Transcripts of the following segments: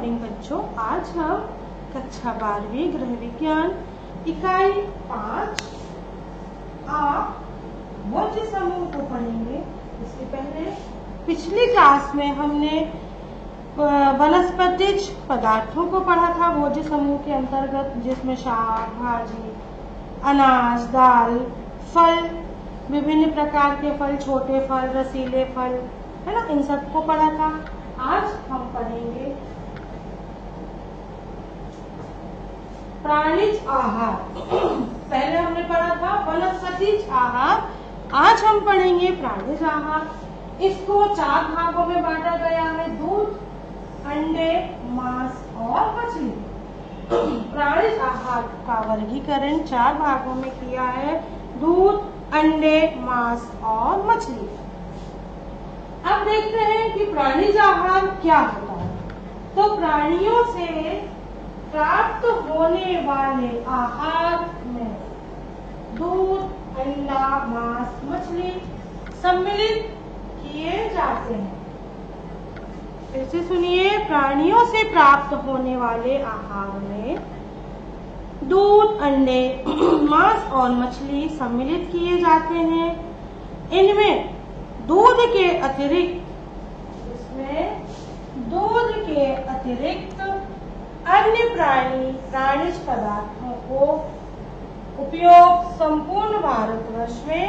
Morning बच्चों। आज हम कक्षा 12वीं गृह विज्ञान इकाई 5 आप भोज्य समूह को पढ़ेंगे। इससे पहले पिछली क्लास में हमने वनस्पतिज पदार्थों को पढ़ा था भोज्य समूह के अंतर्गत, जिसमें शाक, भाजी, अनाज, दाल, फल, विभिन्न प्रकार के फल, छोटे फल, रसीले फल, है ना, इन सबको पढ़ा था। आज हम पढ़ेंगे प्राणिज आहार। पहले हमने पढ़ा था वनस्पतिज आहार, आज हम पढ़ेंगे प्राणिज आहार। इसको 4 भागों में बांटा गया है: दूध, अंडे, मांस और मछली। प्राणिज आहार का वर्गीकरण 4 भागों में किया है: दूध, अंडे, मांस और मछली। अब देखते हैं कि प्राणिज आहार क्या होता है। तो प्राणियों से प्राप्त होने वाले आहार में दूध, अंडा, मांस, मछली सम्मिलित किए जाते हैं। फिर से सुनिए, प्राणियों से प्राप्त होने वाले आहार में दूध, अंडे, मांस और मछली सम्मिलित किए जाते हैं। इनमें दूध के अतिरिक्त अन्य प्राणिज पदार्थों को उपयोग संपूर्ण भारतवर्ष में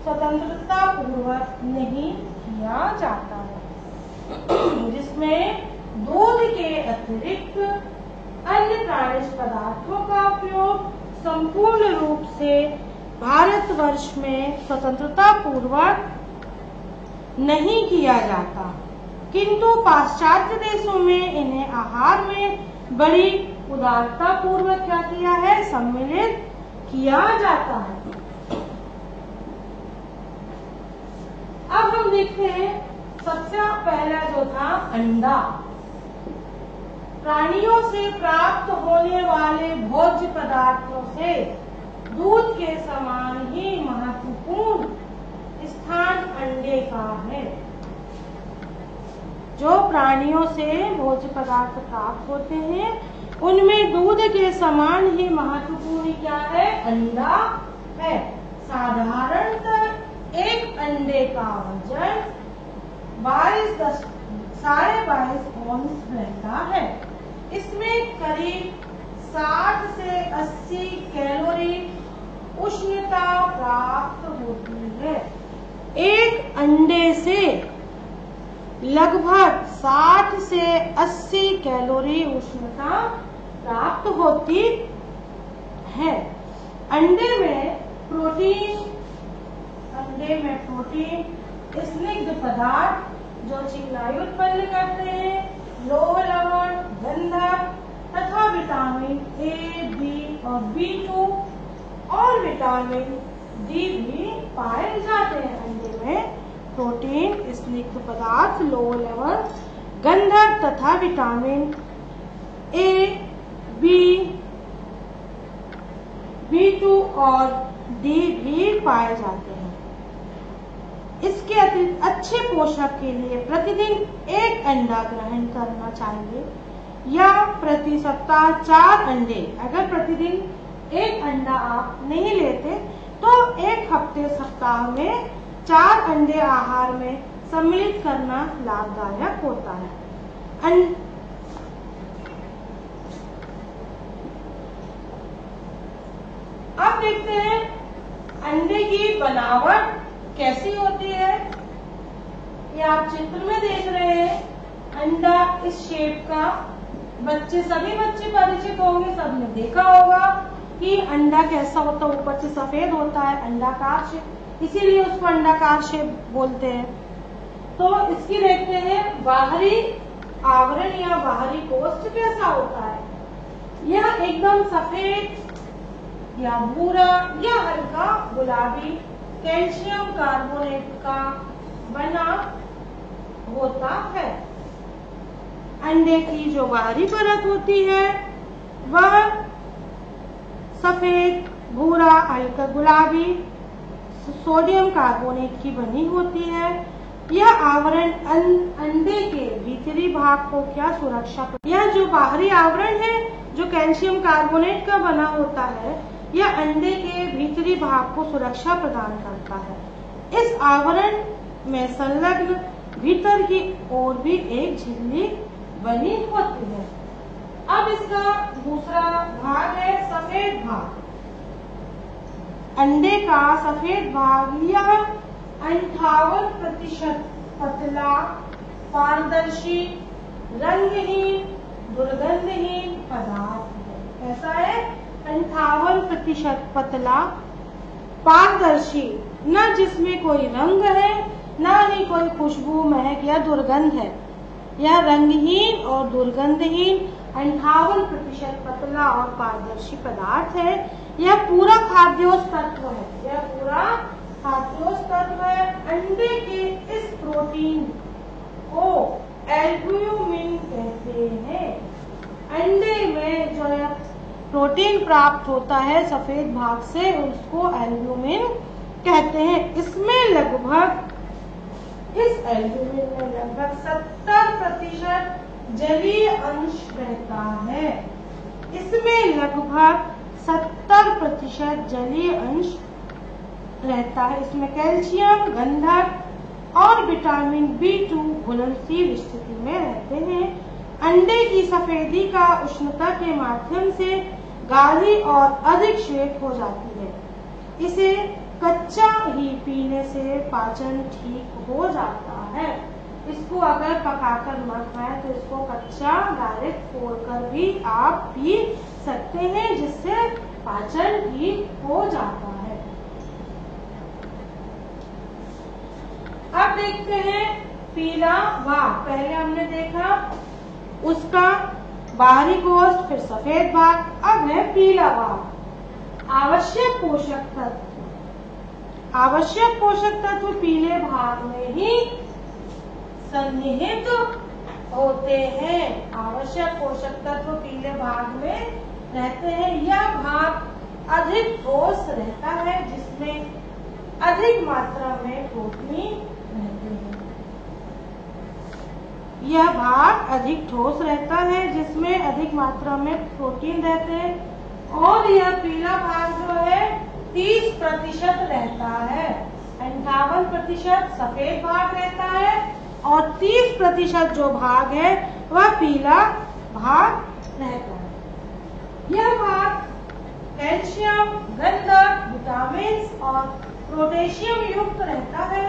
स्वतंत्रता पूर्वक नहीं किया जाता है। जिसमें दूध के अतिरिक्त अन्य प्राणिज पदार्थों का उपयोग संपूर्ण रूप से भारतवर्ष में स्वतंत्रता पूर्वक नहीं किया जाता, किंतु पाश्चात्य देशों में इन्हें आहार में बड़ी उदारता पूर्वक क्या किया है, सम्मिलित किया जाता है। अब हम देखते हैं सबसे पहला जो था अंडा। प्राणियों से प्राप्त होने वाले भोज्य पदार्थों से दूध के समान ही महत्वपूर्ण स्थान अंडे का है। जो प्राणियों से भोज्य पदार्थ प्राप्त होते हैं उनमें दूध के समान ही महत्वपूर्ण क्या है, अंडा है। साधारणतः एक अंडे का वजन 22.5 औंस रहता है। इसमें करीब 60 से 80 कैलोरी उष्णता प्राप्त होती है। एक अंडे से लगभग 60 से 80 कैलोरी उष्णता प्राप्त होती है। अंडे में प्रोटीन, स्निग्ध पदार्थ जो चिकनाई उत्पन्न करते हैं, लौह लवण, गंधक तथा विटामिन ए, बी और B2 और विटामिन डी भी पाए जाते हैं। अंडे में प्रोटीन, स्निग्ध पदार्थ, लौह लवण, गंधक तथा विटामिन ए, बी, B2 और डी भी पाए जाते हैं। इसके अतिरिक्त अच्छे पोषक के लिए प्रतिदिन एक अंडा ग्रहण करना चाहिए या प्रति सप्ताह 4 अंडे। अगर प्रतिदिन एक अंडा आप नहीं लेते तो एक हफ्ते सप्ताह में 4 अंडे आहार में सम्मिलित करना लाभदायक होता है। अब देखते हैं अंडे की बनावट कैसी होती है। ये आप चित्र में देख रहे हैं अंडा इस शेप का। सभी बच्चे परिचित होंगे, सबने देखा होगा कि अंडा कैसा होता है, ऊपर से सफेद होता है, अंडाकार शेप, इसीलिए उसको अंडाकार शेप बोलते हैं। तो इसकी देखते हैं बाहरी आवरण या बाहरी कोष्ठ कैसा होता है। यह एकदम सफेद या भूरा या हल्का गुलाबी कैल्शियम कार्बोनेट का बना होता है। अंडे की जो बाहरी परत होती है वह सफेद, भूरा, हल्का गुलाबी सोडियम कार्बोनेट की बनी होती है। यह आवरण अंडे के भीतरी भाग को क्या सुरक्षा, यह जो बाहरी आवरण है जो कैल्शियम कार्बोनेट का बना होता है, यह अंडे के भीतरी भाग को सुरक्षा प्रदान करता है। इस आवरण में संलग्न भीतर की ओर भी एक झिल्ली बनी होती है। अब इसका दूसरा भाग है सफेद भाग। अंडे का सफेद भाग यह 58% पतला, पारदर्शी, रंगहीन, दुर्गंधहीन पदार्थ है। ऐसा है 58% पतला, पारदर्शी, न जिसमें कोई रंग है न ही कोई खुशबू, महक या दुर्गंध है। यह रंगहीन और दुर्गंधहीन 58% पतला और पारदर्शी पदार्थ है। यह पूरा खाद्योस तत्व है। यह पूरा खाद्योस तत्व है। अंडे के इस प्रोटीन को एल्ब्यूमिन कहते हैं। अंडे में जो प्रोटीन प्राप्त होता है सफेद भाग से, उसको एल्ब्यूमिन कहते हैं। इसमें लगभग इस एल्ब्यूमिन में लगभग 70% जलीय अंश रहता है। इसमें लगभग 70% जलीय अंश रहता है। इसमें कैल्शियम, गंधक और विटामिन B2 घुलनशील स्थिति में रहते हैं। अंडे की सफेदी का उष्णता के माध्यम से गाढ़ी और अधिक श्वेत हो जाती है। इसे कच्चा ही पीने से पाचन ठीक हो जाता है। इसको अगर पकाकर न खाएं तो इसको कच्चा डायरेक्ट फोड़कर भी आप पी सकते हैं, जिससे पाचन ठीक हो जाता है। अब देखते हैं पीला भाग। पहले हमने देखा उसका बाहरी गोश्त, फिर सफेद भाग, अब है पीला भाग। आवश्यक पोषक तत्व। आवश्यक पोषक तत्व पीले भाग में ही सन्निहित होते हैं। आवश्यक पोषक तत्व पीले भाग में रहते हैं। यह भाग अधिक ठोस रहता है, जिसमें अधिक मात्रा में प्रोटीन रहते हैं। यह भाग अधिक ठोस रहता है, जिसमें अधिक मात्रा में प्रोटीन रहते हैं। और यह पीला भाग जो है 30% रहता है। 58% सफेद भाग रहता है और 30% जो भाग है वह पीला भाग रहता है। यह भाग कैल्शियम, गंधक, विटामिन और पोटेशियम युक्त रहता है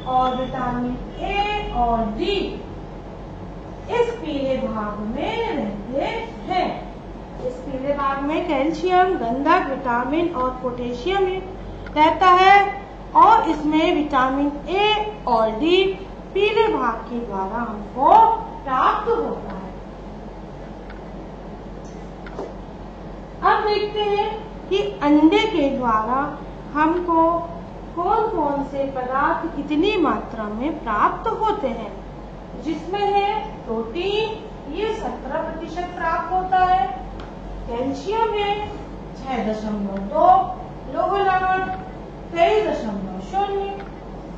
और विटामिन A और D इस पीले भाग में रहते हैं। इस पीले भाग में कैल्शियम, गंधक, विटामिन और पोटेशियम रहता है और इसमें विटामिन A और D पीले भाग के द्वारा हमको प्राप्त होता है। अब देखते हैं कि अंडे के द्वारा हमको कौन कौन से पदार्थ कितनी मात्रा में प्राप्त होते हैं। जिसमें है प्रोटीन, ये 17% प्राप्त होता है। कैल्शियम है 6.2, लौह लवण 23.0,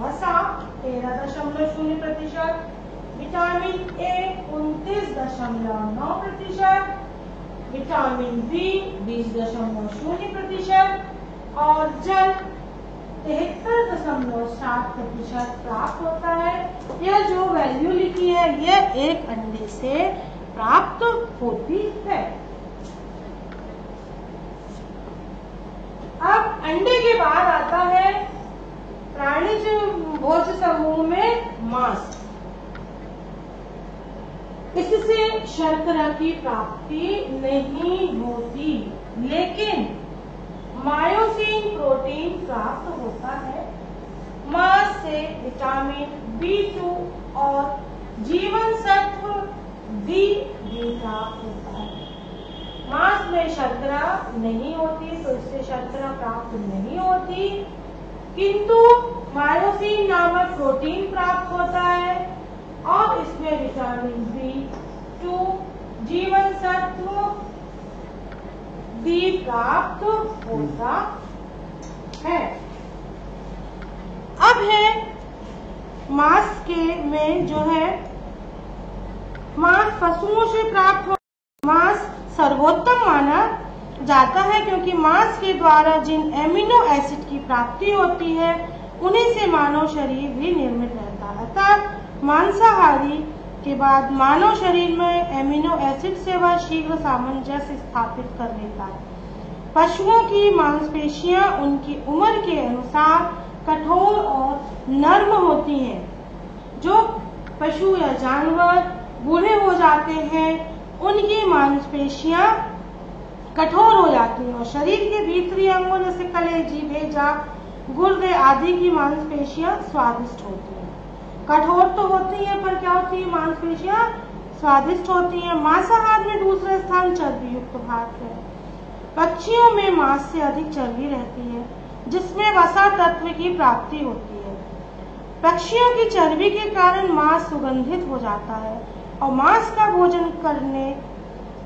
वसा 13.0%, विटामिन A 29.9%, विटामिन B 20.0% और जल 73.7% प्राप्त होता है। यह जो वैल्यू लिखी है यह एक अंडे से प्राप्त होती है। अब अंडे के बाद आता है प्राणिज भोज समूह में मांस। इससे शर्करा की प्राप्ति नहीं होती, लेकिन मायोसिन प्रोटीन प्राप्त होता है। मांस से विटामिन B2 और जीवन सत्व D भी प्राप्त होता है। मांस में शर्करा नहीं होती तो इससे शर्करा प्राप्त नहीं होती, किंतु मायोसिन नामक प्रोटीन प्राप्त होता है और इसमें विटामिन B2, जीवन सत्व D प्राप्त होता है। अब है मांस के में जो है मांस पशुओं से प्राप्त हो मांस सर्वोत्तम माना जाता है, क्योंकि मांस के द्वारा जिन एमिनो एसिड की प्राप्ति होती है उन्हीं से मानव शरीर भी निर्मित रहता है। अतः मांसाहारी के बाद मानव शरीर में एमिनो एसिड से वह शीघ्र सामंजस्य स्थापित कर लेता है। पशुओं की मांसपेशियां उनकी उम्र के अनुसार कठोर और नर्म होती हैं। जो पशु या जानवर बूढ़े हो जाते हैं उनकी मांसपेशियां कठोर हो जाती हैं और शरीर के भीतरी अंगों जैसे कलेजी, भेजा, गुर्दे आदि की मांसपेशियां स्वादिष्ट होती हैं। कठोर तो होती हैं पर क्या होती है, मांसपेशियां स्वादिष्ट होती हैं। मांसाहार में दूसरा स्थान चर्बी युक्त भाग है। पक्षियों में मांस से अधिक चर्बी रहती है जिसमें वसा तत्व की प्राप्ति होती है। पक्षियों की चर्बी के कारण मांस सुगंधित हो जाता है और मांस का भोजन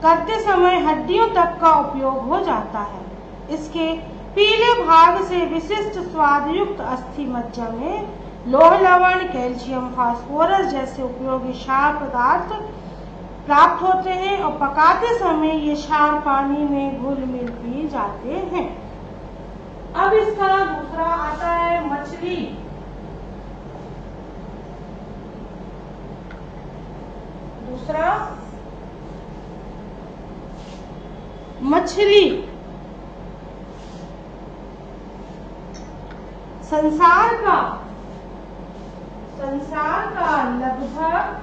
करते समय हड्डियों तक का उपयोग हो जाता है। इसके पीले भाग से विशिष्ट स्वादयुक्त अस्थि मज्जा में लौह लवण, कैल्शियम, फास्फोरस जैसे उपयोगी क्षार पदार्थ प्राप्त होते हैं और पकाते समय ये क्षार पानी में घुल मिल भी जाते हैं। अब इसका दूसरा आता है मछली। दूसरा मछली संसार का लगभग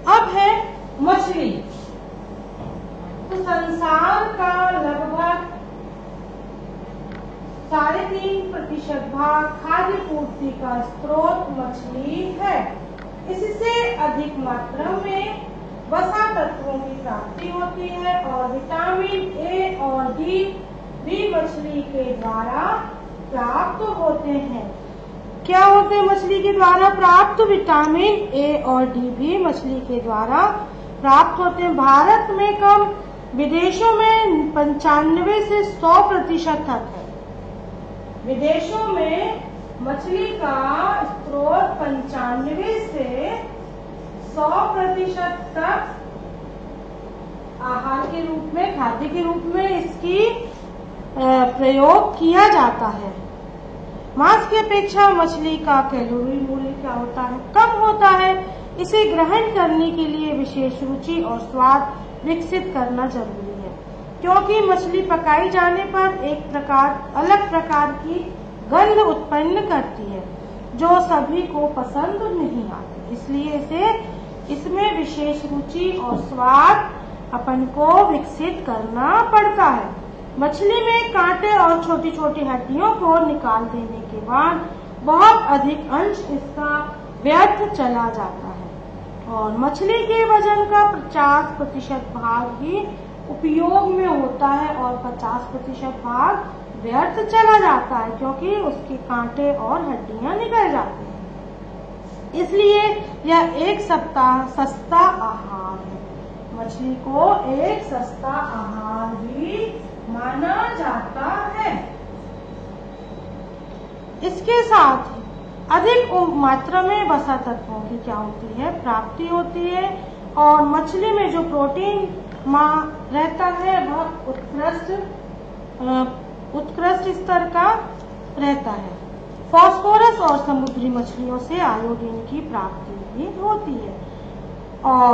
अब है मछली। तो संसार का लगभग 3.5% भाग खाद्य पूर्ति का स्रोत मछली है। इससे अधिक मात्रा में वसा तत्वों की प्राप्ति होती है और विटामिन ए और डी भी मछली के द्वारा प्राप्त होते हैं। क्या होते हैं मछली के द्वारा प्राप्त? विटामिन ए और डी भी मछली के द्वारा प्राप्त होते हैं। भारत में कम, विदेशों में 95 से 100% तक है। विदेशों में मछली का स्रोत 95 से 100% तक आहार के रूप में, खाद्य के रूप में इसकी प्रयोग किया जाता है। मांस की अपेक्षा मछली का कैलोरी मूल्य क्या होता है? कम होता है। इसे ग्रहण करने के लिए विशेष रुचि और स्वाद विकसित करना जरूरी है, क्योंकि मछली पकाई जाने पर एक अलग प्रकार की गंध उत्पन्न करती है जो सभी को पसंद नहीं आती। इसलिए इसमें विशेष रुचि और स्वाद अपन को विकसित करना पड़ता है। मछली में कांटे और छोटी छोटी हड्डियों को निकाल देने के बाद बहुत अधिक अंश इसका व्यर्थ चला जाता है और मछली के वजन का 50% भाग ही उपयोग में होता है और 50% भाग व्यर्थ चला जाता है, क्योंकि उसके कांटे और हड्डियां निकल जाती हैं। इसलिए यह एक सस्ता आहार है। मछली को एक सस्ता आहार भी माना जाता है। इसके साथ ही अधिक मात्रा में वसा तत्वों की क्या होती है? प्राप्ति होती है और मछली में जो प्रोटीन रहता है वह उत्कृष्ट स्तर का रहता है। फास्फोरस और समुद्री मछलियों से आयोडीन की प्राप्ति भी होती है और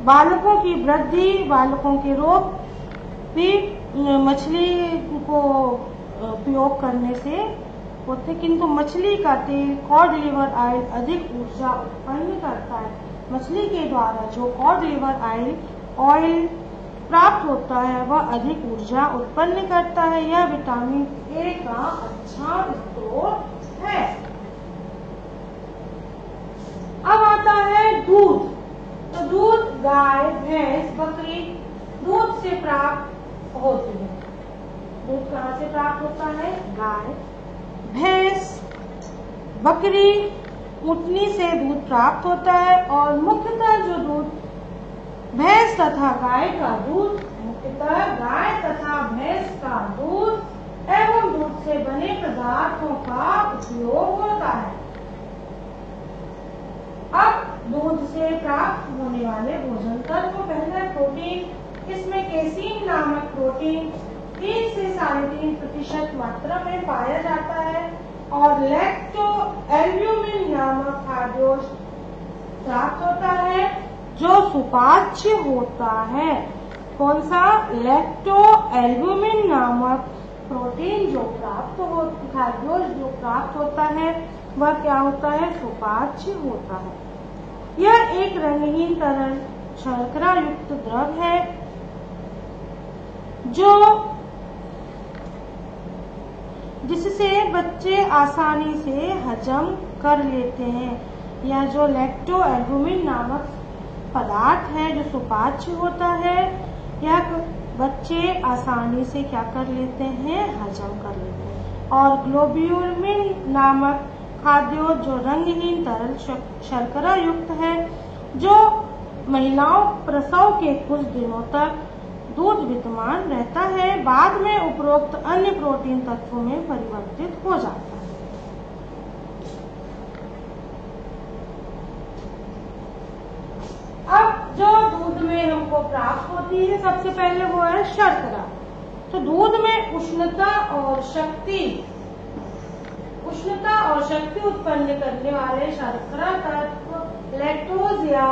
बालकों की वृद्धि, बालकों के रोग भी मछली को उपयोग करने से होते, किंतु मछली का तेल कॉड लिवर ऑयल अधिक ऊर्जा उत्पन्न करता है। मछली के द्वारा जो कॉड लिवर ऑयल प्राप्त होता है वह अधिक ऊर्जा उत्पन्न करता है। यह विटामिन ए का अच्छा स्रोत है। अब आता है दूध। तो दूध गाय, भैंस, बकरी दूध से प्राप्त होती है। दूध कहाँ से प्राप्त होता है? गाय, भैंस, बकरी, ऊँटनी से दूध प्राप्त होता है और मुख्यतः जो दूध भैंस तथा गाय का दूध, मुख्यतः गाय तथा भैंस का दूध एवं दूध से बने पदार्थों का उपयोग होता है। अब दूध से प्राप्त होने वाले भोजन तत्व, पहला प्रोटीन। इसमें केसीन नामक प्रोटीन 3 से 3.5% मात्रा में पाया जाता है और लैक्टो एल्ब्यूमिन नामक खाद्योश प्राप्त होता है जो सुपाच्य होता है। कौन सा? लैक्टो एल्ब्यूमिन नामक प्रोटीन जो प्राप्त हो, खाद्योश जो प्राप्त होता है वह क्या होता है? सुपाच्य होता है। यह एक रंगहीन तरल शर्करा युक्त द्रव है जिससे बच्चे आसानी से हजम कर लेते हैं। यह जो लैक्टो एल्ब्यूमिन नामक पदार्थ है जो सुपाच्य होता है, यह बच्चे आसानी से क्या कर लेते हैं? हजम कर लेते हैं। और ग्लोब्यूलिन नामक खाद्य जो रंगहीन तरल शर्करा युक्त है जो महिलाओं प्रसव के कुछ दिनों तक दूध विद्यमान रहता है, बाद में उपरोक्त अन्य प्रोटीन तत्वों में परिवर्तित हो जाता है। अब जो दूध में हमको प्राप्त होती है सबसे पहले वो है शर्करा। तो दूध में उष्णता और शक्ति उत्पन्न करने वाले शर्करा तत्व लैक्टोज या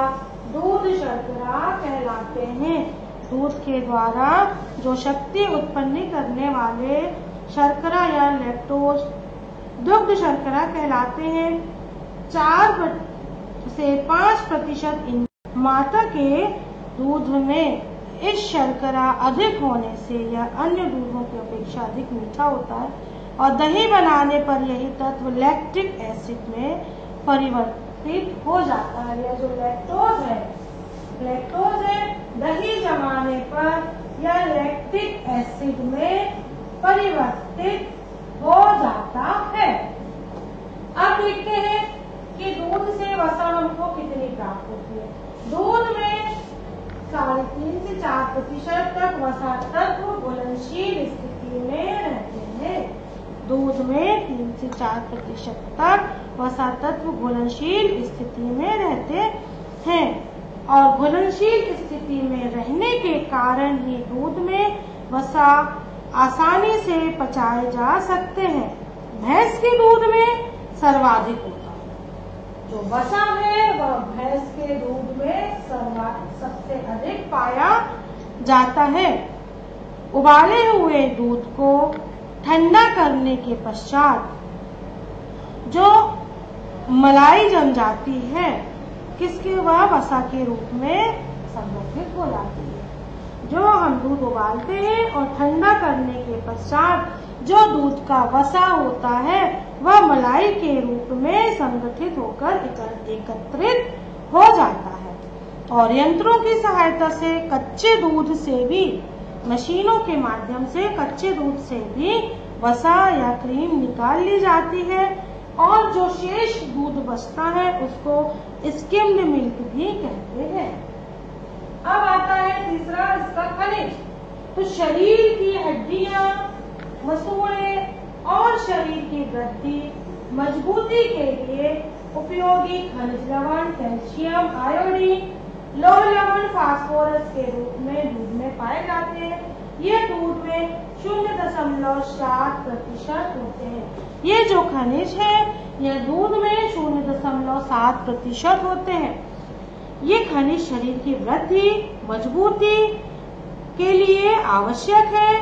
दूध शर्करा कहलाते हैं। दूध के द्वारा जो शक्ति उत्पन्न करने वाले शर्करा या लैक्टोज दुग्ध शर्करा कहलाते हैं। 4 से 5% माता के दूध में इस शर्करा अधिक होने से यह अन्य दूधों की अपेक्षा अधिक मीठा होता है और दही बनाने पर यही तत्व लैक्टिक एसिड में परिवर्तित हो जाता है। यह जो लैक्टोज है दही जमाने पर यह लैक्टिक एसिड में परिवर्तित हो जाता है। अब देखते हैं कि दूध से वसा हमको कितनी प्राप्त होती है। दूध में 3.5 से 4% तक वसा तत्व घुलनशील स्थिति में रहते हैं। दूध में 3 से 4% तक वसा तत्व घुलनशील स्थिति में रहते हैं और घुलनशील स्थिति में रहने के कारण ही दूध में वसा आसानी से पचाए जा सकते हैं। भैंस के दूध में सर्वाधिक होता है। जो वसा है वह भैंस के दूध में सबसे अधिक पाया जाता है। उबाले हुए दूध को ठंडा करने के पश्चात जो मलाई जम जाती है किसके? वह वसा के रूप में संरक्षित हो जाती है। जो हम दूध उबालते हैं और ठंडा करने के पश्चात जो दूध का वसा होता है वह मलाई के रूप में संगठित होकर एकत्रित हो जाता है और यंत्रों की सहायता से कच्चे दूध से भी, मशीनों के माध्यम से कच्चे दूध से भी वसा या क्रीम निकाल ली जाती है और जो शेष दूध बचता है उसको स्किम्ड मिल्क भी कहते हैं। अब आता है तीसरा इसका खनिज। तो शरीर की हड्डियां, मसूड़े और शरीर की वृद्धि मजबूती के लिए उपयोगी खनिज लवण कैल्शियम, आयोडीन, लौह लवण, फास्फोरस के रूप में दूध में पाए जाते हैं। ये दूध में 0.7% होते हैं। ये जो खनिज है यह दूध में 0.7% होते हैं। ये खनिज शरीर की वृद्धि मजबूती के लिए आवश्यक है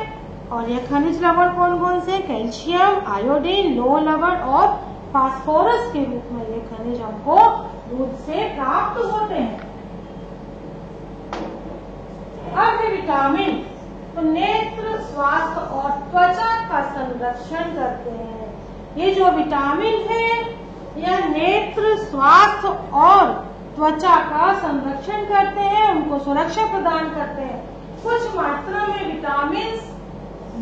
और यह खनिज लवण कौन कौन से? कैल्शियम, आयोडीन, लौह लवण और फास्फोरस के रूप में ये खनिज हमको दूध से प्राप्त होते हैं। अब विटामिन तो नेत्र स्वास्थ्य और त्वचा का संरक्षण करते हैं। ये जो विटामिन है यह नेत्र स्वास्थ्य और त्वचा का संरक्षण करते हैं, उनको सुरक्षा प्रदान करते हैं। कुछ मात्रा में विटामिन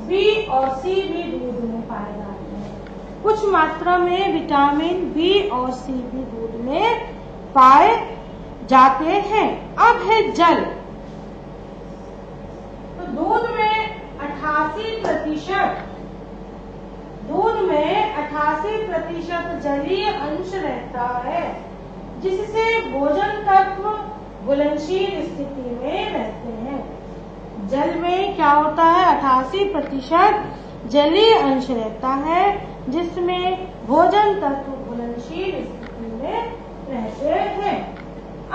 बी और सी भी दूध में पाए जाते हैं। कुछ मात्रा में विटामिन बी और सी भी दूध में पाए जाते हैं। अब है जल। तो दूध में 88% जलीय अंश रहता है, जिससे भोजन तत्व घुलनशील स्थिति में रहते हैं। जल में क्या होता है? 88% जलीय अंश रहता है, जिसमें भोजन तत्व घुलनशील स्थिति में रहते हैं।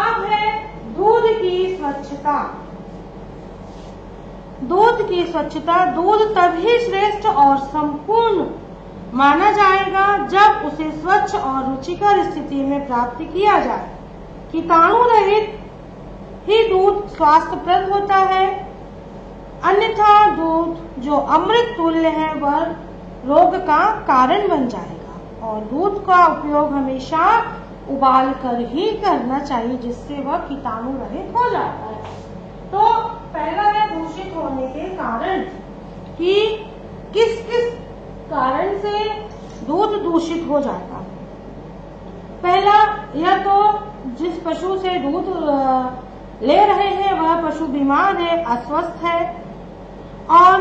अब है दूध की स्वच्छता। दूध की स्वच्छता। दूध तभी श्रेष्ठ और संपूर्ण माना जाएगा जब उसे स्वच्छ और रुचिकर स्थिति में प्राप्त किया जाए। कीटाणु रहित ही दूध स्वास्थ्यप्रद होता है, अन्यथा दूध जो अमृत तुल्य है वह रोग का कारण बन जाएगा। और दूध का उपयोग हमेशा उबाल कर ही करना चाहिए, जिससे वह कीटाणु रहित हो जाता है। तो पहला है दूषित होने के कारण कि किस किस कारण से दूध दूषित हो जाता है। पहला, या तो जिस पशु से दूध ले रहे हैं वह पशु बीमार है, अस्वस्थ है, और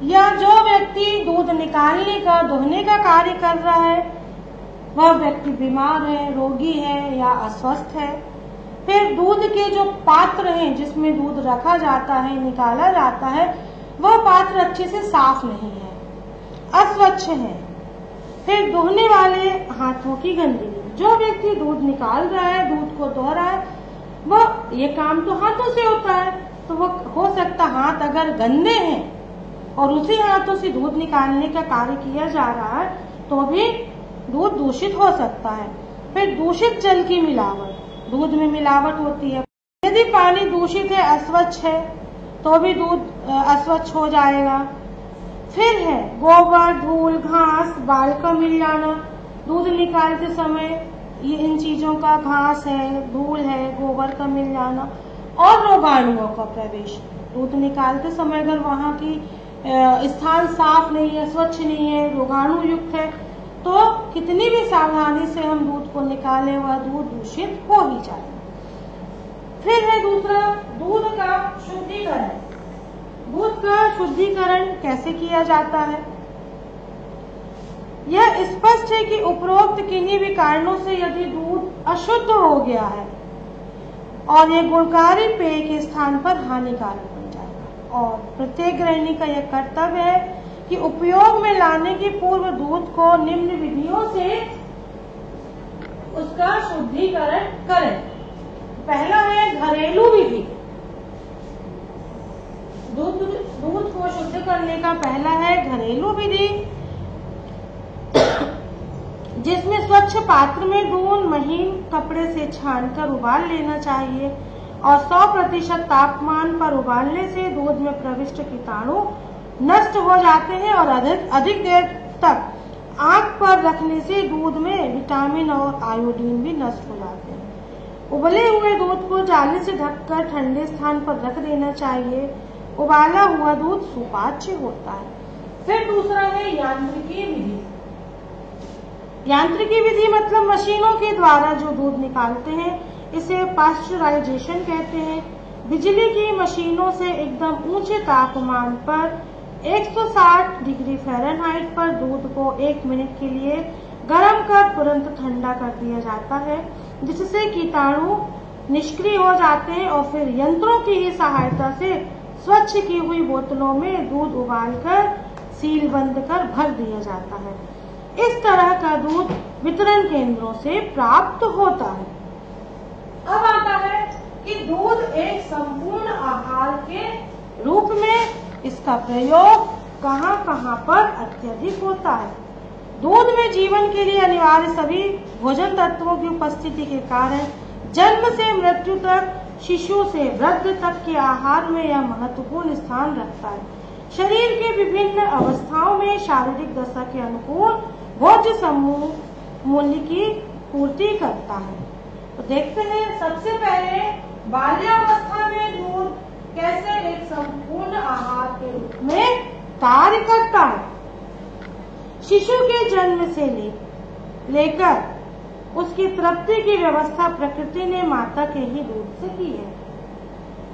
या जो व्यक्ति दूध निकालने का, दुहने का कार्य कर रहा है वह व्यक्ति बीमार है, रोगी है या अस्वस्थ है। फिर दूध के जो पात्र हैं जिसमें दूध रखा जाता है, निकाला जाता है, वह पात्र अच्छे से साफ नहीं है, अस्वच्छ है। फिर दुहने वाले हाथों की गंदगी। जो व्यक्ति दूध निकाल रहा है, दूध को धो रहा है, वह ये काम तो हाथों से होता है, तो वो हो सकता हाथ अगर गंदे हैं और उसी हाथों से दूध निकालने का कार्य किया जा रहा है तो भी दूध दूषित हो सकता है। फिर दूषित जल की मिलावट। दूध में मिलावट होती है। यदि पानी दूषित है, अस्वच्छ है, तो भी दूध अस्वच्छ हो जाएगा। फिर है गोबर, धूल, घास, बाल का मिल जाना। दूध निकालते समय ये इन चीजों का, घास है, धूल है, गोबर का मिल जाना, और रोगाणुओं का प्रवेश। दूध निकालते समय अगर वहाँ की स्थान साफ नहीं है, स्वच्छ नहीं है, रोगाणु युक्त है, तो कितनी भी सावधानी से हम दूध को निकालें वह दूध दूषित हो ही जाए। फिर है दूसरा, दूध का शुद्धिकरण। दूध का शुद्धिकरण कैसे किया जाता है? यह स्पष्ट है कि उपरोक्त किन्हीं भी कारणों से यदि दूध अशुद्ध हो गया है और ये गुणकारी पेय के स्थान पर हानिकारक बन जाएगा, और प्रत्येक गृहिणी का यह कर्तव्य है कि उपयोग में लाने के पूर्व दूध को निम्न विधियों से उसका शुद्धिकरण करें। पहला है घरेलू विधि। दूध को शुद्ध करने का पहला है घरेलू विधि, जिसमें स्वच्छ पात्र में दूध महीन कपड़े से छानकर उबाल लेना चाहिए, और 100% तापमान पर उबालने से दूध में प्रविष्ट कीटाणु नष्ट हो जाते हैं, और अधिक देर तक आग पर रखने से दूध में विटामिन और आयोडीन भी नष्ट हो जाते हैं। उबले हुए दूध को जाली से ढककर ठंडे स्थान पर रख देना चाहिए। उबाला हुआ दूध सुपाच्य होता है। फिर दूसरा है यांत्रिकी विधि। यांत्रिकी विधि मतलब मशीनों के द्वारा जो दूध निकालते हैं, इसे पास्चराइजेशन कहते हैं। बिजली की मशीनों से एकदम ऊंचे तापमान पर 160 डिग्री फ़ारेनहाइट पर दूध को 1 मिनट के लिए गर्म कर तुरंत ठंडा कर दिया जाता है, जिससे कीटाणु निष्क्रिय हो जाते हैं, और फिर यंत्रों की ही सहायता से स्वच्छ की हुई बोतलों में दूध उबालकर सील बंद कर भर दिया जाता है। इस तरह का दूध वितरण केंद्रों से प्राप्त होता है। अब आता है कि दूध एक संपूर्ण आहार के रूप में इसका प्रयोग कहां कहां पर अत्यधिक होता है। दूध में जीवन के लिए अनिवार्य सभी भोजन तत्वों की उपस्थिति के कारण जन्म से मृत्यु तक, शिशु से वृद्ध तक के आहार में यह महत्वपूर्ण स्थान रखता है। शरीर के विभिन्न अवस्थाओं में शारीरिक दशा के अनुकूल भोज्य समूह मूल्य की पूर्ति करता है। तो देखते हैं, सबसे पहले बाल्यावस्था में दूध कैसे एक संपूर्ण आहार के रूप में कार्य करता है। शिशु के जन्म से लेकर उसकी तृप्ति की व्यवस्था प्रकृति ने माता के ही दूध से की है।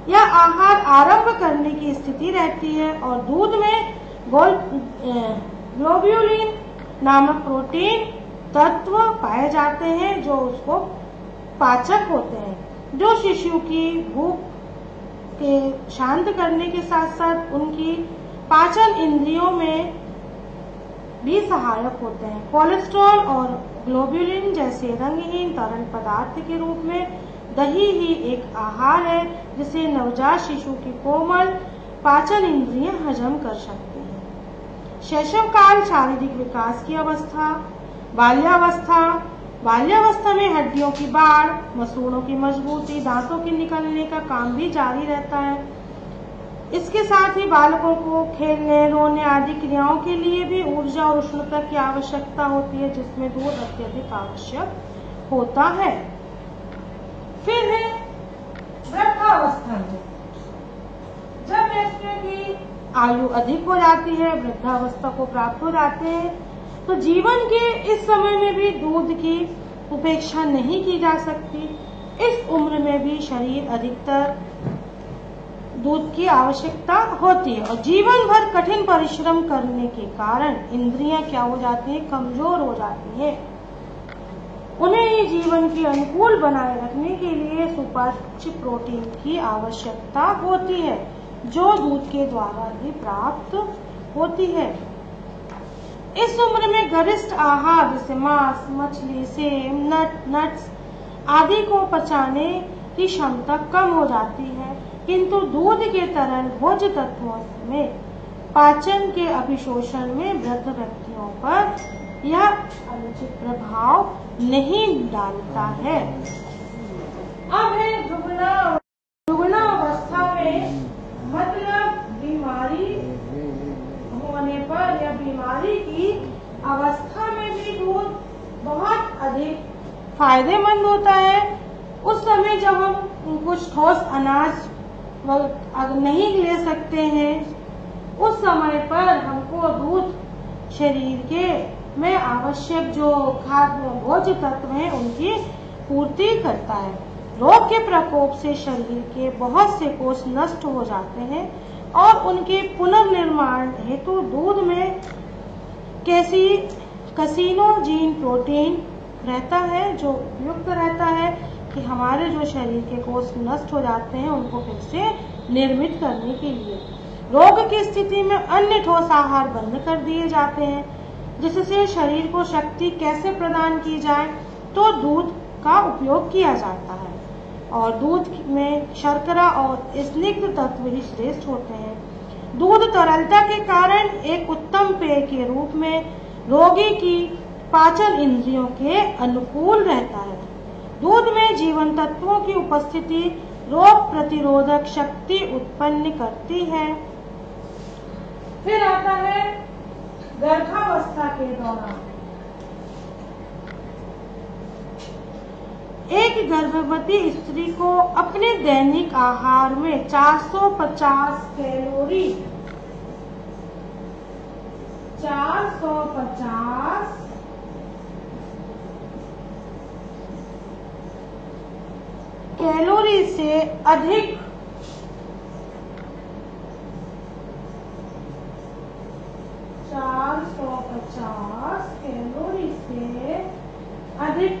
यह आहार आरंभ करने की स्थिति रहती है और दूध में ग्लोब्यूलिन नामक प्रोटीन तत्व पाए जाते हैं जो उसको पाचक होते हैं, जो शिशु की भूख के शांत करने के साथ साथ उनकी पाचन इंद्रियों में भी सहायक होते हैं। कोलेस्ट्रॉल और ग्लोब्यूलिन जैसे रंगहीन तरल पदार्थ के रूप में दही ही एक आहार है जिसे नवजात शिशु की कोमल पाचन इंद्रियां हजम कर सकती हैं। शैशव काल शारीरिक विकास की अवस्था। बाल्यावस्था में हड्डियों की बाढ़, मसूड़ों की मजबूती, दांतों के निकलने का काम भी जारी रहता है। इसके साथ ही बालकों को खेलने, रोने आदि क्रियाओं के लिए भी ऊर्जा और उष्णता की आवश्यकता होती है, जिसमें दूध अत्यधिक आवश्यक होता है। फिर है वृद्धावस्था में, जब व्यक्ति की आयु अधिक हो जाती है, वृद्धावस्था को प्राप्त हो जाते हैं, तो जीवन के इस समय में भी दूध की उपेक्षा नहीं की जा सकती। इस उम्र में भी शरीर अधिकतर दूध की आवश्यकता होती है और जीवन भर कठिन परिश्रम करने के कारण इंद्रियां क्या हो जाती हैं, कमजोर हो जाती हैं। उन्हें ही जीवन की अनुकूल बनाए रखने के लिए सुपाच्य प्रोटीन की आवश्यकता होती है, जो दूध के द्वारा ही प्राप्त होती है। इस उम्र में गरिष्ठ आहार जैसे मांस, मछली, सेम, नट्स आदि को पचाने की क्षमता कम हो जाती है, किंतु दूध के तरल भोज्य तत्वों में पाचन के अभिशोषण में वृद्ध व्यक्तियों पर यह अनुचित प्रभाव नहीं डालता है। अब है दुगुणावस्था में, मतलब बीमारी होने पर या बीमारी की अवस्था में भी दूध बहुत अधिक फायदेमंद होता है। उस समय जब हम कुछ ठोस अनाज नहीं ले सकते हैं, उस समय पर हमको दूध शरीर के में आवश्यक जो खाद्य भोज्य तत्व हैं उनकी पूर्ति करता है। रोग के प्रकोप से शरीर के बहुत से कोष नष्ट हो जाते हैं और उनके पुनर्निर्माण हेतु दूध में कैसिनोजीन प्रोटीन रहता है, जो उपयुक्त रहता है कि हमारे जो शरीर के कोष नष्ट हो जाते हैं उनको फिर से निर्मित करने के लिए। रोग की स्थिति में अन्य ठोस आहार बंद कर दिए जाते हैं, जिससे शरीर को शक्ति कैसे प्रदान की जाए, तो दूध का उपयोग किया जाता है और दूध में शर्करा और स्निग्ध तत्व ही श्रेष्ठ होते हैं। दूध तरलता के कारण एक उत्तम पेय के रूप में रोगी की पाचन इंद्रियों के अनुकूल रहता है। दूध में जीवन तत्वों की उपस्थिति रोग प्रतिरोधक शक्ति उत्पन्न करती है। फिर आता है गर्भावस्था के दौरान। एक गर्भवती स्त्री को अपने दैनिक आहार में 450 कैलोरी से अधिक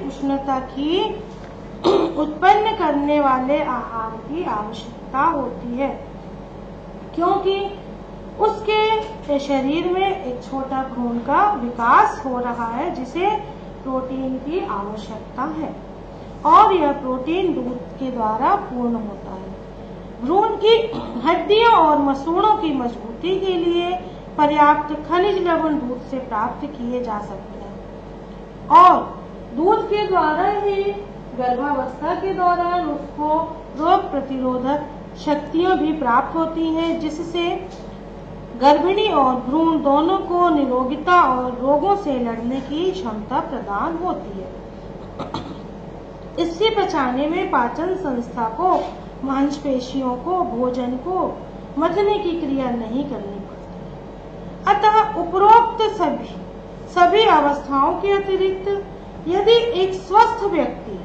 उष्णता की उत्पन्न करने वाले आहार की आवश्यकता होती है, क्योंकि उसके शरीर में एक छोटा भ्रूण का विकास हो रहा है जिसे प्रोटीन की आवश्यकता है और यह प्रोटीन दूध के द्वारा पूर्ण होता है। भ्रूण की हड्डियों और मसूड़ों की मजबूती के लिए पर्याप्त खनिज लवण दूध से प्राप्त किए जा सकते हैं और दूध के द्वारा ही गर्भावस्था के दौरान उसको रोग प्रतिरोधक शक्तियां भी प्राप्त होती हैं, जिससे गर्भिणी और भ्रूण दोनों को निरोगिता और रोगों से लड़ने की क्षमता प्रदान होती है। इससे पचाने में पाचन संस्था को, मांसपेशियों को, भोजन को मथने की क्रिया नहीं करनी पड़ती। अतः उपरोक्त सभी सभी अवस्थाओं के अतिरिक्त यदि एक स्वस्थ व्यक्ति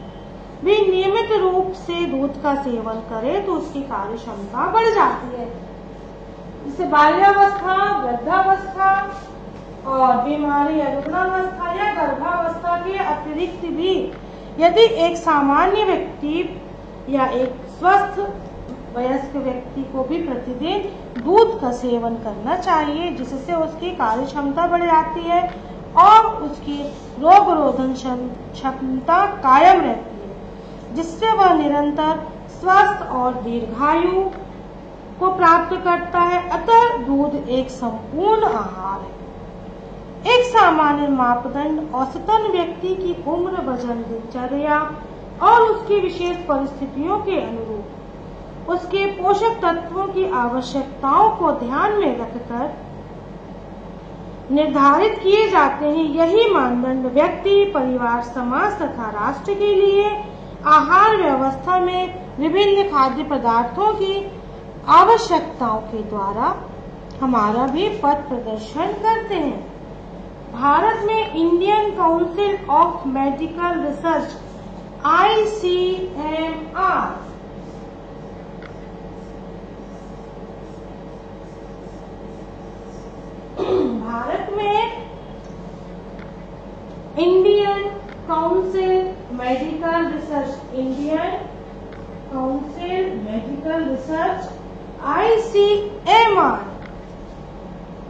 भी नियमित रूप से दूध का सेवन करे तो उसकी कार्य क्षमता बढ़ जाती है। जैसे बाल्यावस्था, वृद्धावस्था और बीमारी या रुग्णावस्था या गर्भावस्था के अतिरिक्त भी यदि एक सामान्य व्यक्ति या एक स्वस्थ वयस्क व्यक्ति को भी प्रतिदिन दूध का सेवन करना चाहिए, जिससे उसकी कार्य क्षमता बढ़ जाती है और उसकी रोग रोधन क्षमता कायम रहती है, जिससे वह निरंतर स्वस्थ और दीर्घायु को प्राप्त करता है। अतः दूध एक संपूर्ण आहार है। एक सामान्य मापदंड औसतन व्यक्ति की उम्र, वजन, दिनचर्या और उसकी विशेष परिस्थितियों के अनुरूप उसके पोषक तत्वों की आवश्यकताओं को ध्यान में रखकर निर्धारित किए जाते हैं। यही मानदंड व्यक्ति, परिवार, समाज तथा राष्ट्र के लिए आहार व्यवस्था में विभिन्न खाद्य पदार्थों की आवश्यकताओं के द्वारा हमारा भी पथ प्रदर्शन करते हैं। भारत में Indian Council of Medical Research ICMR Bharat में Indian Council Medical Research ICMR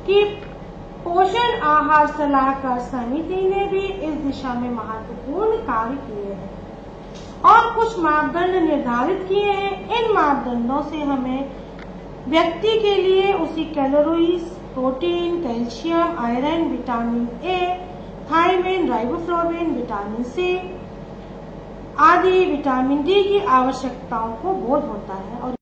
की पोषण आहार सलाहकार समिति ने भी इस दिशा में महत्वपूर्ण कार्य किए हैं और कुछ मापदंड निर्धारित किए हैं। इन मापदंडों से हमें व्यक्ति के लिए उसी calories, protein, calcium, iron, vitamin A, thiamine, riboflavin, vitamin C आदि, विटामिन डी की आवश्यकताओं को बोध होता है और